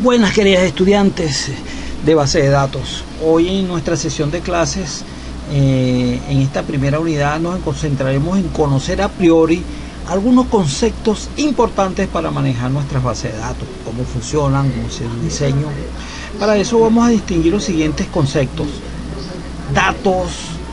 Buenas queridas estudiantes de base de datos. Hoy en nuestra sesión de clases, en esta primera unidad, nos concentraremos en conocer a priori algunos conceptos importantes para manejar nuestras bases de datos, cómo funcionan, cómo es el diseño. Para eso vamos a distinguir los siguientes conceptos: datos,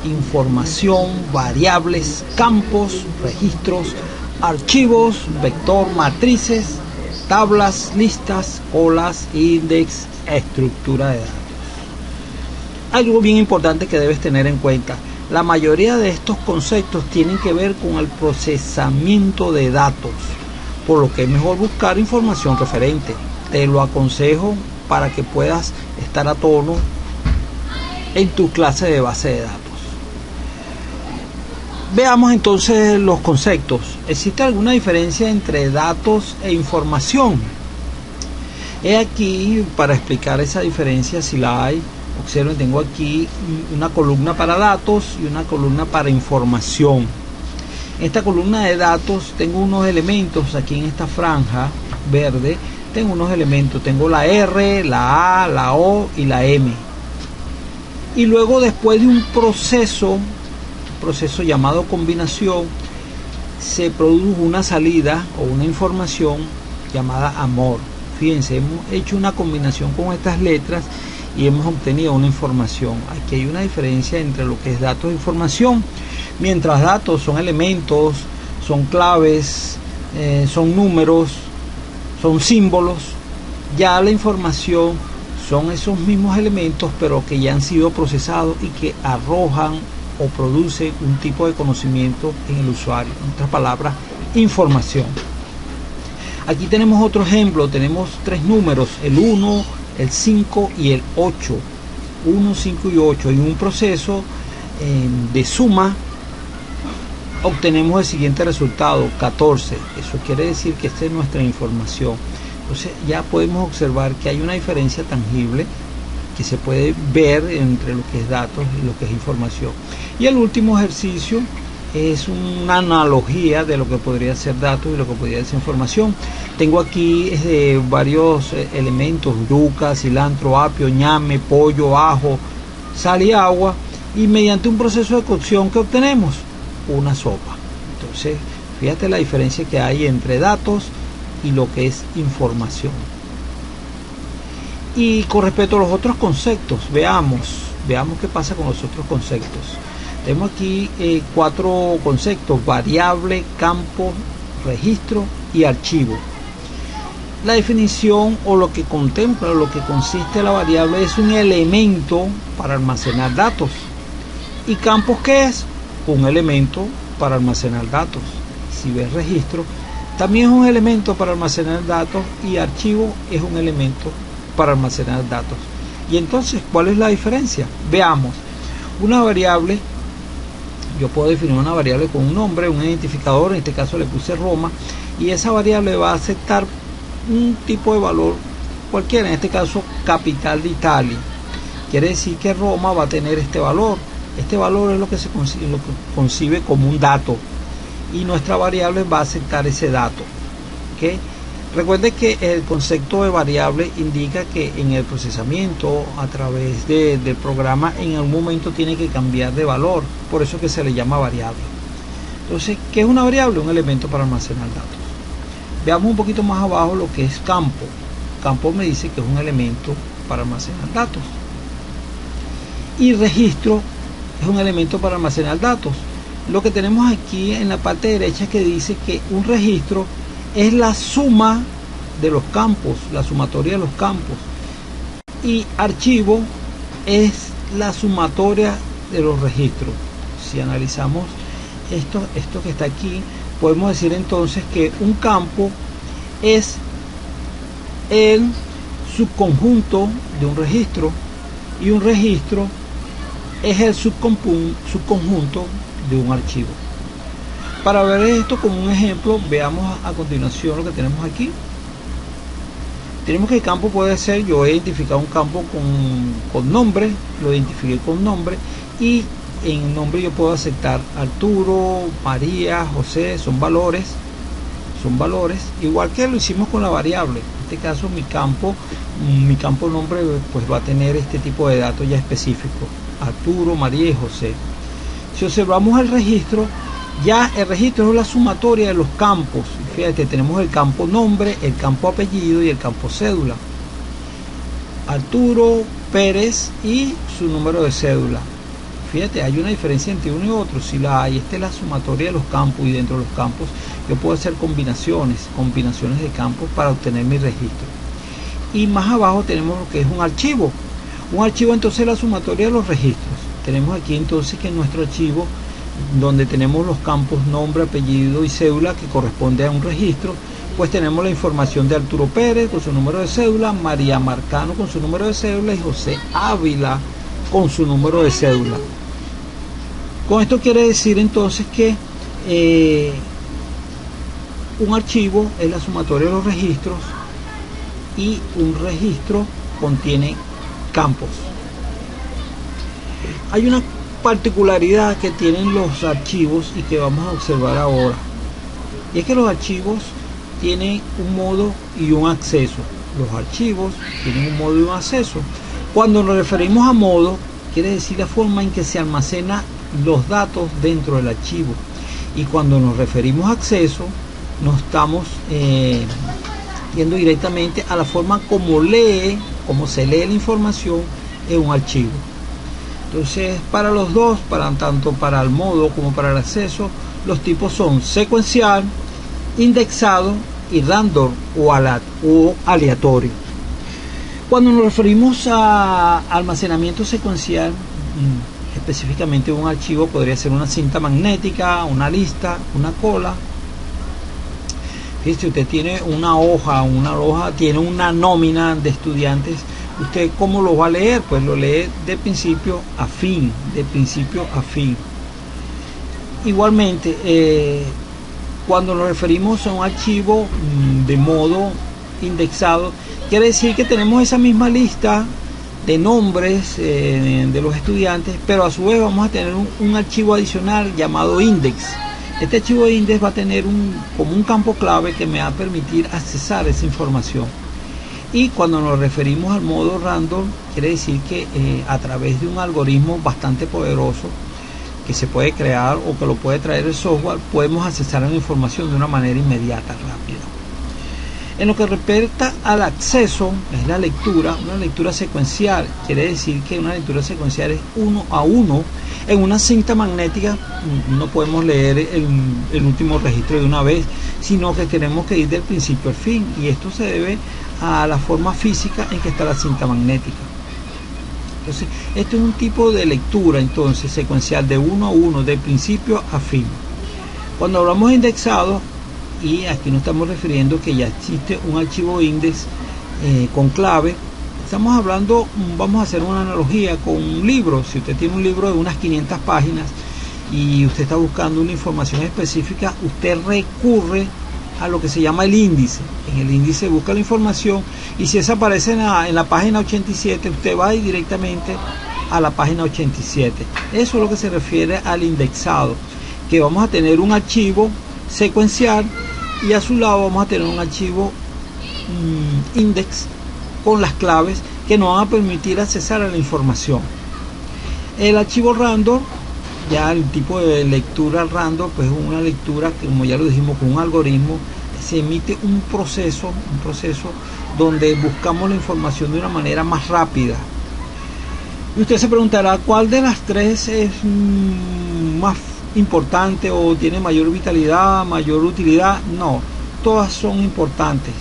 información, variables, campos, registros, archivos, vector, matrices, tablas, listas, colas, index, estructura de datos. Algo bien importante que debes tener en cuenta: la mayoría de estos conceptos tienen que ver con el procesamiento de datos, por lo que es mejor buscar información referente. Te lo aconsejo para que puedas estar a tono en tu clase de base de datos. Veamos entonces los conceptos. ¿Existe alguna diferencia entre datos e información? He aquí para explicar esa diferencia, si la hay. Observen, tengo aquí una columna para datos y una columna para información. En esta columna de datos tengo unos elementos. Aquí en esta franja verde tengo unos elementos. Tengo la R, la A, la O y la M. Y luego, después de un proceso llamado combinación, se produjo una salida o una información llamada amor. Fíjense, hemos hecho una combinación con estas letras y hemos obtenido una información. Aquí hay una diferencia entre lo que es datos e información. Mientras datos son elementos, son claves, son números, son símbolos, ya la información son esos mismos elementos pero que ya han sido procesados y que arrojan o produce un tipo de conocimiento en el usuario. En otras palabras, información. Aquí tenemos otro ejemplo. Tenemos tres números: el 1, el 5 y el 8. 1, 5 y 8. En un proceso de suma obtenemos el siguiente resultado: 14. Eso quiere decir que esta es nuestra información. Entonces ya podemos observar que hay una diferencia tangible que se puede ver entre lo que es datos y lo que es información. Y el último ejercicio es una analogía de lo que podría ser datos y lo que podría ser información. Tengo aquí varios elementos: yuca, cilantro, apio, ñame, pollo, ajo, sal y agua, y mediante un proceso de cocción, ¿qué obtenemos? Una sopa. Entonces, fíjate la diferencia que hay entre datos y lo que es información. Y con respecto a los otros conceptos, veamos qué pasa con los otros conceptos. Tenemos aquí 4 conceptos: variable, campo, registro y archivo. La definición, o lo que contempla, lo que consiste la variable, es un elemento para almacenar datos. ¿Y campos qué es? Un elemento para almacenar datos. Si ves registro, también es un elemento para almacenar datos, y archivo es un elemento para almacenar datos. Y entonces, ¿cuál es la diferencia? Veamos. Una variable, yo puedo definir una variable con un nombre, un identificador. En este caso le puse Roma, y esa variable va a aceptar un tipo de valor cualquiera, en este caso capital de Italia. Quiere decir que Roma va a tener este valor. Este valor es lo que se concibe como un dato, y nuestra variable va a aceptar ese dato. ¿Okay? Recuerde que el concepto de variable indica que en el procesamiento a través del programa en algún momento tiene que cambiar de valor, por eso que se le llama variable. Entonces, ¿qué es una variable? Un elemento para almacenar datos. Veamos un poquito más abajo lo que es campo. Campo me dice que es un elemento para almacenar datos. Y registro es un elemento para almacenar datos. Lo que tenemos aquí en la parte derecha, que dice que un registro es la suma de los campos, la sumatoria de los campos, y archivo es la sumatoria de los registros. Si analizamos esto que está aquí, podemos decir entonces que un campo es el subconjunto de un registro, y un registro es el subconjunto de un archivo. Para ver esto como un ejemplo, veamos a continuación lo que tenemos aquí. Tenemos que el campo puede ser, yo he identificado un campo con nombre, lo identifiqué con nombre, y en nombre yo puedo aceptar Arturo, María, José, son valores, son valores, igual que lo hicimos con la variable. En este caso mi campo nombre pues va a tener este tipo de datos ya específicos: Arturo, María y José. Si observamos el registro, ya el registro es la sumatoria de los campos. Fíjate, tenemos el campo nombre, el campo apellido y el campo cédula. Arturo Pérez y su número de cédula. Fíjate, hay una diferencia entre uno y otro, si la hay. Esta es la sumatoria de los campos, y dentro de los campos yo puedo hacer combinaciones de campos para obtener mi registro. Y más abajo tenemos lo que es un archivo. Un archivo entonces es la sumatoria de los registros. Tenemos aquí entonces que en nuestro archivo, donde tenemos los campos nombre, apellido y cédula que corresponde a un registro, pues tenemos la información de Arturo Pérez con su número de cédula, María Marcano con su número de cédula y José Ávila con su número de cédula. Con esto quiere decir entonces que un archivo es la sumatoria de los registros, y un registro contiene campos. Hay una particularidad que tienen los archivos y que vamos a observar ahora, y es que los archivos tienen un modo y un acceso. Los archivos tienen un modo y un acceso. Cuando nos referimos a modo, quiere decir la forma en que se almacena los datos dentro del archivo, y cuando nos referimos a acceso, nos estamos yendo directamente a la forma como se lee la información en un archivo. Entonces, para los dos, tanto para el modo como para el acceso, los tipos son secuencial, indexado y random o aleatorio. Cuando nos referimos a almacenamiento secuencial, específicamente un archivo podría ser una cinta magnética, una lista, una cola. Si usted tiene una hoja tiene una nómina de estudiantes, ¿usted cómo lo va a leer? Pues lo lee de principio a fin, Igualmente, cuando nos referimos a un archivo de modo indexado, quiere decir que tenemos esa misma lista de nombres de los estudiantes, pero a su vez vamos a tener un archivo adicional llamado index. Este archivo de index va a tener como un campo clave que me va a permitir accesar esa información. Y cuando nos referimos al modo random, quiere decir que a través de un algoritmo bastante poderoso que se puede crear o que lo puede traer el software, podemos accesar a la información de una manera inmediata, rápida. En lo que respecta al acceso, es la lectura, una lectura secuencial. Quiere decir que una lectura secuencial es 1 a 1. En una cinta magnética no podemos leer el último registro de una vez, sino que tenemos que ir del principio al fin, y esto se debe a la forma física en que está la cinta magnética. Entonces, este es un tipo de lectura entonces secuencial de 1 a 1, de principio a fin. Cuando hablamos de indexado, y aquí nos estamos refiriendo que ya existe un archivo index con clave, estamos hablando, vamos a hacer una analogía con un libro. Si usted tiene un libro de unas 500 páginas y usted está buscando una información específica, usted recurre a lo que se llama el índice. En el índice busca la información, y si esa aparece en la página 87, usted va directamente a la página 87. Eso es lo que se refiere al indexado, que vamos a tener un archivo secuencial y a su lado vamos a tener un archivo index con las claves que nos van a permitir accesar a la información. El archivo random, ya el tipo de lectura random, pues es una lectura que, como ya lo dijimos, con un algoritmo se emite un proceso donde buscamos la información de una manera más rápida. Y usted se preguntará, ¿cuál de las tres es más importante o tiene mayor vitalidad, mayor utilidad? No, todas son importantes.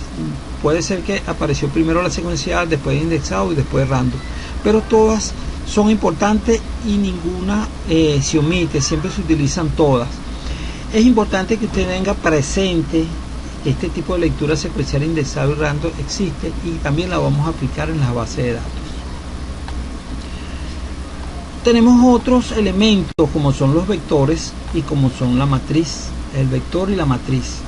Puede ser que apareció primero la secuencial, después indexado y después random, pero todas son importantes y ninguna se omite, siempre se utilizan todas. Es importante que usted tenga presente que este tipo de lectura secuencial, indexado y random existe, y también la vamos a aplicar en las bases de datos. Tenemos otros elementos como son los vectores y como son la matriz, el vector y la matriz.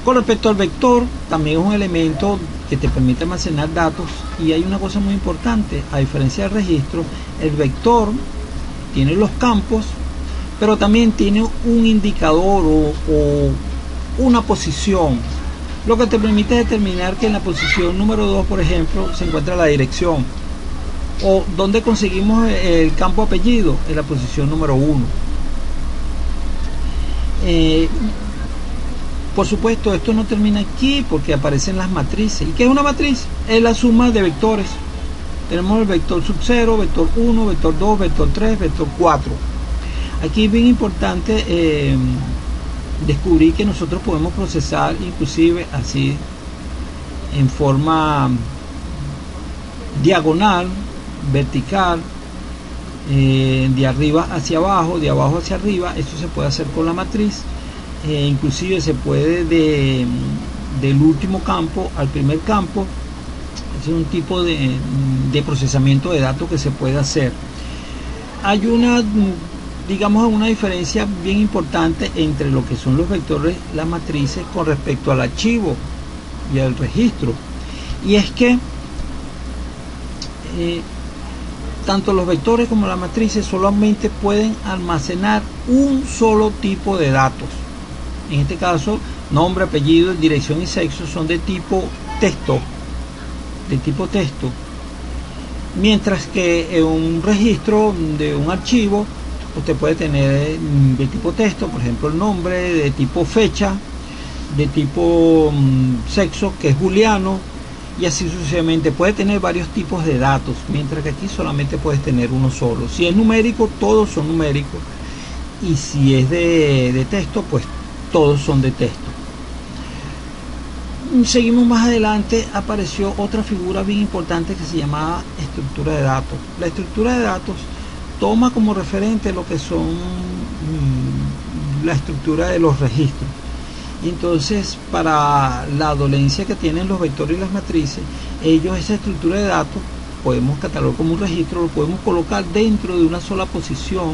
Con respecto al vector, también es un elemento que te permite almacenar datos, y hay una cosa muy importante: a diferencia del registro, el vector tiene los campos, pero también tiene un indicador o una posición, lo que te permite determinar que en la posición número 2, por ejemplo, se encuentra la dirección. O donde conseguimos el campo apellido, en la posición número 1. Por supuesto, esto no termina aquí porque aparecen las matrices. ¿Y qué es una matriz? Es la suma de vectores. Tenemos el vector sub 0, vector 1, vector 2, vector 3, vector 4. Aquí es bien importante descubrir que nosotros podemos procesar inclusive así en forma diagonal, vertical, de arriba hacia abajo, de abajo hacia arriba. Esto se puede hacer con la matriz. Inclusive se puede del último campo al primer campo. Es un tipo de procesamiento de datos que se puede hacer. Hay una, digamos, una diferencia bien importante entre lo que son los vectores, las matrices, con respecto al archivo y al registro, y es que tanto los vectores como las matrices solamente pueden almacenar un solo tipo de datos. En este caso, nombre, apellido, dirección y sexo son de tipo texto, mientras que en un registro de un archivo usted puede tener de tipo texto, por ejemplo el nombre, de tipo fecha, de tipo sexo, que es booleano, y así sucesivamente. Puede tener varios tipos de datos, mientras que aquí solamente puedes tener uno solo. Si es numérico, todos son numéricos, y si es de texto, pues todos son de texto. Seguimos más adelante, apareció otra figura bien importante que se llamaba estructura de datos. La estructura de datos toma como referente lo que son la estructura de los registros. Entonces, para la dolencia que tienen los vectores y las matrices, ellos esa estructura de datos podemos catalogar como un registro, lo podemos colocar dentro de una sola posición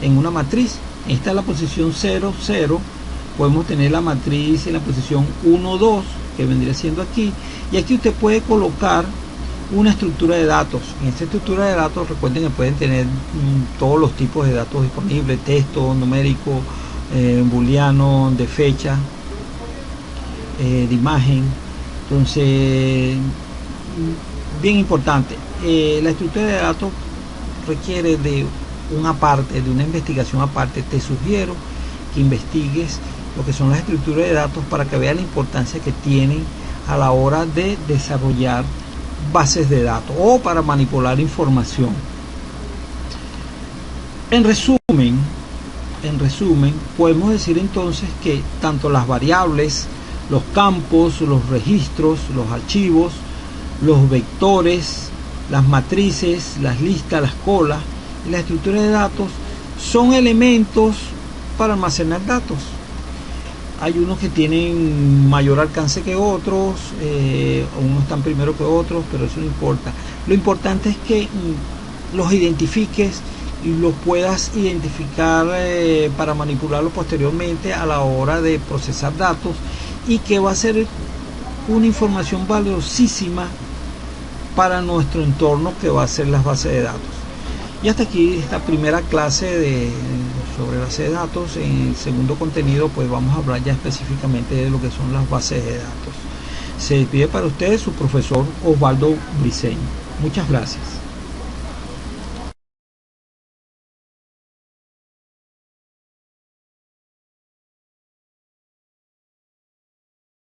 en una matriz. Esta es la posición 0, 0. Podemos tener la matriz en la posición 1, 2, que vendría siendo aquí, y aquí usted puede colocar una estructura de datos. En esta estructura de datos, recuerden que pueden tener todos los tipos de datos disponibles: texto, numérico, booleano, de fecha, de imagen. Entonces, bien importante, la estructura de datos requiere de una parte, de una investigación aparte. Te sugiero que investigues lo que son las estructuras de datos para que veas la importancia que tienen a la hora de desarrollar bases de datos o para manipular información. En resumen, podemos decir entonces que tanto las variables, los campos, los registros, los archivos, los vectores, las matrices, las listas, las colas y las estructuras de datos son elementos para almacenar datos. Hay unos que tienen mayor alcance que otros, unos están primero que otros, pero eso no importa. Lo importante es que los identifiques y los puedas identificar para manipularlos posteriormente a la hora de procesar datos, y que va a ser una información valiosísima para nuestro entorno, que va a ser las bases de datos. Y hasta aquí esta primera clase sobre bases de datos. En el segundo contenido pues vamos a hablar ya específicamente de lo que son las bases de datos. Se despide para ustedes su profesor Osvaldo Briceño. Muchas gracias.